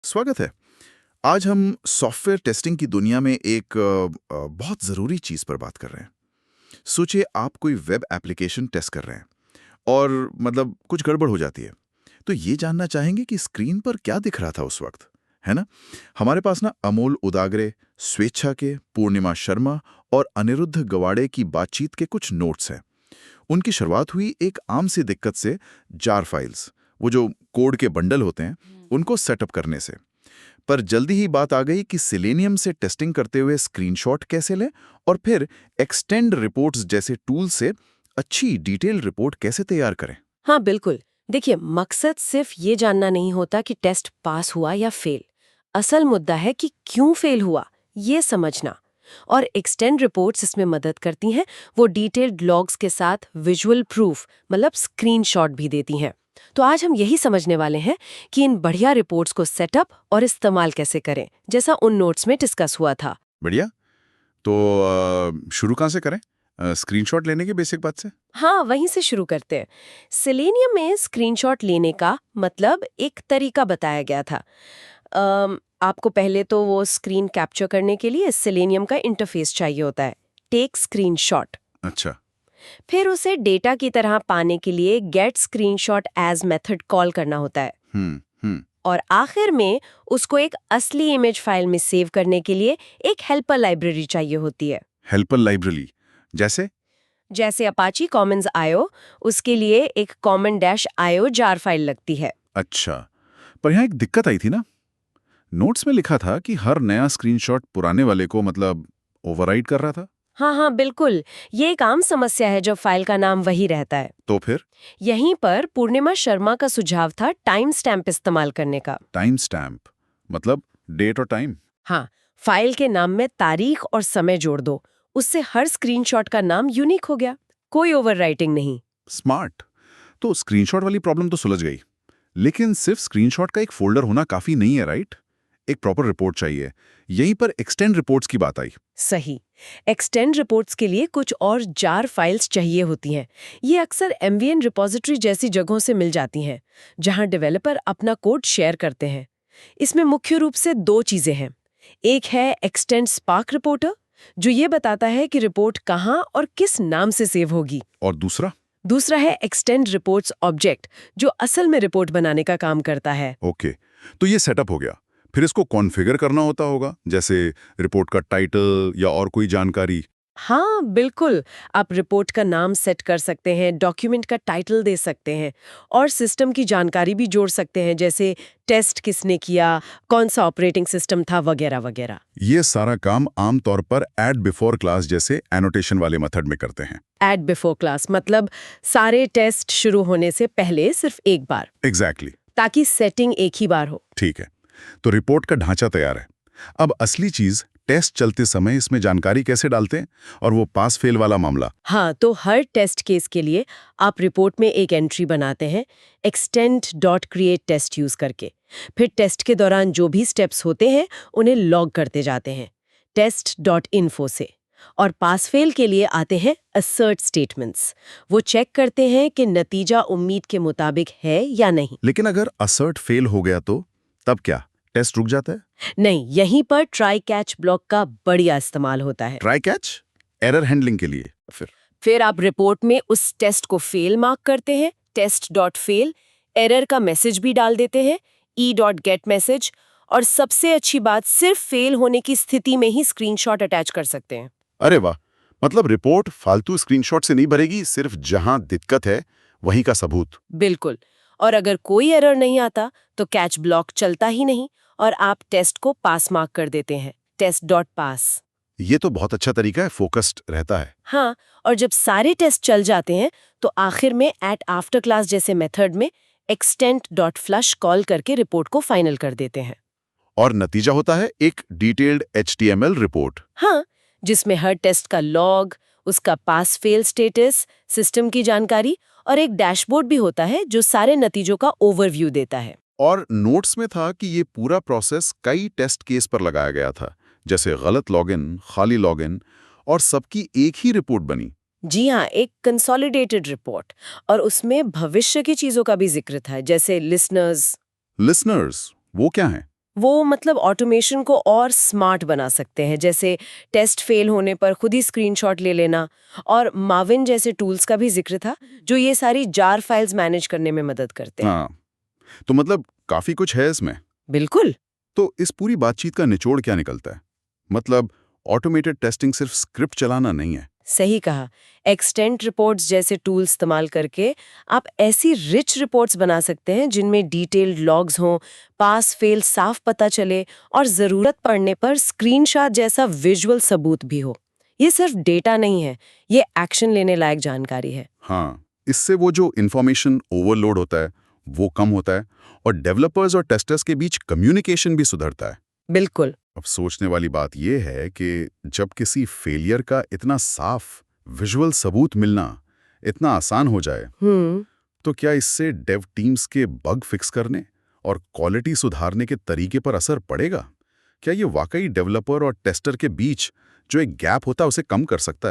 स्वागत है। आज हम सॉफ्टवेयर टेस्टिंग की दुनिया में एक बहुत ज़रूरी चीज़ पर बात कर रहे हैं। सोचिए आप कोई वेब एप्लीकेशन टेस्ट कर रहे हैं और मतलब कुछ गड़बड़ हो जाती है। तो ये जानना चाहेंगे कि स्क्रीन पर क्या दिख रहा था उस वक्त, है ना? हमारे पास ना अमोल उदागरे, स्वेच्छा के, पूर्णिमा शर्मा और अनिरुद्ध गवाड़े की बातचीत के कुछ नोट्स हैं। उनकी शुरुआत हुई एक आम सी दिक्कत से, जार फाइल्स, वो जो कोड के बंडल होते हैं, उनको सेटअप करने से। पर जल्दी ही बात आ गई कि सिलेनियम से टेस्टिंग करते हुए स्क्रीनशॉट कैसे लें और फिर एक्सटेंड रिपोर्ट्स जैसे टूल से अच्छी डिटेल रिपोर्ट कैसे तैयार करें। हाँ बिल्कुल। देखिए, मकसद सिर्फ ये जानना नहीं होता कि टेस्ट पास हुआ या फेल। असल मुद्दा है कि क्यों फेल हुआ, ये समझना। और एक्सटेंड रिपोर्ट्स इसमें मदद करती हैं। वो डिटेल्ड लॉग्स के साथ विजुअल प्रूफ मतलब स्क्रीनशॉट भी देती हैं। तो आज हम यही समझने वाले हैं कि इन बढ़िया रिपोर्ट्स को सेटअप और इस्तेमाल कैसे करें, जैसा उन नोट्स में डिस्कस हुआ था। बढ़िया। तो शुरू कहाँ से करें? स्क्रीनशॉट लेने की बेसिक बात से। हाँ, वहीं से शुरू करते हैं। सेलेनियम में स्क्रीनशॉट लेने का मतलब एक तरीका बताया गया था। आपको पहले तो वो स्क्रीन कैप्चर करने के लिए सेलेनियम का इंटरफेस चाहिए होता है, टेक स्क्रीनशॉट। अच्छा। फिर उसे डेटा की तरह पाने के लिए get screenshot as method call करना होता है। हम्म। और आखिर में उसको एक असली इमेज फाइल में सेव करने के लिए एक हेल्पर लाइब्रेरी चाहिए होती है। हेल्पर लाइब्रेरी जैसे? जैसे अपाची कॉमन्स आयो, उसके लिए एक कॉमन डैश आयो जार फाइल लगती है। अच्छा, पर यहाँ एक दिक्कत आई थी ना। नोट्स में लिखा था कि हर नया स्क्रीनशॉट पुराने वाले को मतलब ओवरराइड कर रहा था। हाँ हाँ बिल्कुल, ये एक आम समस्या है जब फाइल का नाम वही रहता है। तो फिर यहीं पर पूर्णिमा शर्मा का सुझाव था टाइम स्टैम्प इस्तेमाल करने का। टाइम स्टैम्प मतलब डेट और टाइम। हाँ, फाइल के नाम में तारीख और समय जोड़ दो। उससे हर स्क्रीनशॉट का नाम यूनिक हो गया, कोई ओवरराइटिंग नहीं। स्मार्ट। तो स्क्रीनशॉट वाली प्रॉब्लम तो सुलझ गई, लेकिन सिर्फ स्क्रीनशॉट का एक फोल्डर होना काफी नहीं है, राइट? एक प्रॉपर रिपोर्ट चाहिए। यहीं पर एक्सटेंड रिपोर्ट्स की बात आई। सही। एक्सटेंड रिपोर्ट्स के लिए कुछ और जार फाइल्स चाहिए होती हैं। ये अक्सर एमवीएन रिपॉजिटरी जैसी जगहों से मिल जाती हैं, जहां डेवलपर अपना कोड शेयर करते हैं। इसमें मुख्य रूप से दो चीजें हैं। एक है एक्सटेंड स्पार्क रिपोर्टर, जो ये बताता है कि रिपोर्ट कहाँ और किस नाम से सेव होगी। और दूसरा? दूसरा है एक्सटेंड रिपोर्ट्स ऑब्जेक्ट, जो असल में रिपोर्ट बनाने का काम करता है। ओके, तो ये सेटअप हो गया। फिर इसको कॉन्फ़िगर करना होता होगा, जैसे रिपोर्ट का टाइटल या और कोई जानकारी। हाँ बिल्कुल, आप रिपोर्ट का नाम सेट कर सकते हैं, डॉक्यूमेंट का टाइटल दे सकते हैं और सिस्टम की जानकारी भी जोड़ सकते हैं, जैसे टेस्ट किसने किया, कौन सा ऑपरेटिंग सिस्टम था, वगैरह वगैरह। ये सारा काम आमतौर पर ऐड बिफोर क्लास जैसे एनोटेशन वाले मेथड में करते हैं। एट बिफोर क्लास मतलब सारे टेस्ट शुरू होने से पहले सिर्फ एक बार, एग्जैक्टली। ताकि सेटिंग एक ही बार हो। ठीक है, तो रिपोर्ट का ढांचा तैयार है। अब असली चीज, टेस्ट चलते समय इसमें जानकारी कैसे डालते हैं और वो पास फेल वाला मामला। हाँ, तो हर टेस्ट केस के लिए आप रिपोर्ट में एक एंट्री बनाते हैं extend dot create test use करके। फिर टेस्ट के दौरान जो भी स्टेप्स होते हैं उन्हें लॉग करते जाते हैं टेस्ट डॉट इन्फो से। और पास फेल के लिए आते हैं असर्ट स्टेटमेंट्स। वो चेक करते हैं कि नतीजा उम्मीद के मुताबिक है या नहीं। लेकिन अगर असर्ट फेल हो गया तो तब क्या? टेस्ट रुक जाता है? नहीं, यहीं पर ट्राई कैच ब्लॉक का बढ़िया इस्तेमाल होता है। ट्राई कैच एरर हैंडलिंग के लिए। फिर आप रिपोर्ट में उस टेस्ट को फेल मार्क करते हैं, टेस्ट डॉट फेल, एरर का मैसेज भी डाल देते हैं, ई डॉट गेट मैसेज। और सबसे अच्छी बात, सिर्फ फेल होने की स्थिति में ही स्क्रीनशॉट अटैच कर सकते हैं। अरे वाह, मतलब रिपोर्ट फालतू स्क्रीनशॉट से नहीं भरेगी, सिर्फ जहां दिक्कत है वहीं का सबूत। बिल्कुल। और अगर कोई एरर नहीं आता तो कैच ब्लॉक चलता ही नहीं और आप टेस्ट को पास मार्क कर देते हैं, टेस्ट डॉट पास। ये तो बहुत अच्छा तरीका है, फोकस्ड रहता है। हाँ, और जब सारे टेस्ट चल जाते हैं तो आखिर में एट आफ्टर क्लास जैसे मेथड में एक्सटेंड डॉट फ्लश कॉल करके रिपोर्ट को फाइनल कर देते हैं। और नतीजा होता है एक डिटेल्ड HTML रिपोर्ट। हाँ, जिसमें हर टेस्ट का लॉग, उसका पास फेल स्टेटस, सिस्टम की जानकारी और एक डैशबोर्ड भी होता है जो सारे नतीजों का ओवरव्यू देता है। और नोट्स में था कि ये पूरा प्रोसेस कई टेस्ट केस पर लगाया गया था, जैसे गलत लॉगिन, खाली लॉगिन, और सबकी एक ही रिपोर्ट बनी। जी हाँ, एक कंसोलिडेटेड रिपोर्ट। और उसमें भविष्य की चीजों का भी जिक्र था, जैसे लिसनर्स। लिसनर्स वो क्या है? वो मतलब ऑटोमेशन को और स्मार्ट बना सकते हैं, जैसे टेस्ट फेल होने पर खुद ही स्क्रीनशॉट ले लेना। और माविन जैसे टूल्स का भी जिक्र था, जो ये सारी जार फाइल्स मैनेज करने में मदद करते हैं। हाँ, तो मतलब काफी कुछ है इसमें। बिल्कुल। तो इस पूरी बातचीत का निचोड़ क्या निकलता है? मतलब ऑटोमेटेड टेस्टिंग सिर्फ स्क्रिप्ट चलाना नहीं है। सही कहा। एक्सटेंट रिपोर्ट्स जैसे टूल इस्तेमाल करके आप ऐसी रिच रिपोर्ट्स बना सकते हैं जिनमें डिटेल्ड लॉग्स हों, पास फेल साफ पता चले और ज़रूरत पड़ने पर स्क्रीनशॉट जैसा विजुअल सबूत भी हो। ये सिर्फ डेटा नहीं है, ये एक्शन लेने लायक जानकारी है। हाँ, इससे वो जो इन्फॉर्मेशन ओवरलोड होता है, वो कम होता है और डेवलपर्स और टेस्टर्स के बीच कम्युनिकेशन भी सुधरता है। बिल्कुल। अब सोचने वाली बात यह है कि जब किसी फेलियर का इतना साफ विजुअल सबूत मिलना इतना आसान हो जाए, हम्म। तो क्या इससे डेव टीम्स के बग फिक्स करने और क्वालिटी सुधारने के तरीके पर असर पड़ेगा? क्या ये वाकई डेवलपर और टेस्टर के बीच जो एक गैप होता है उसे कम कर सकता है?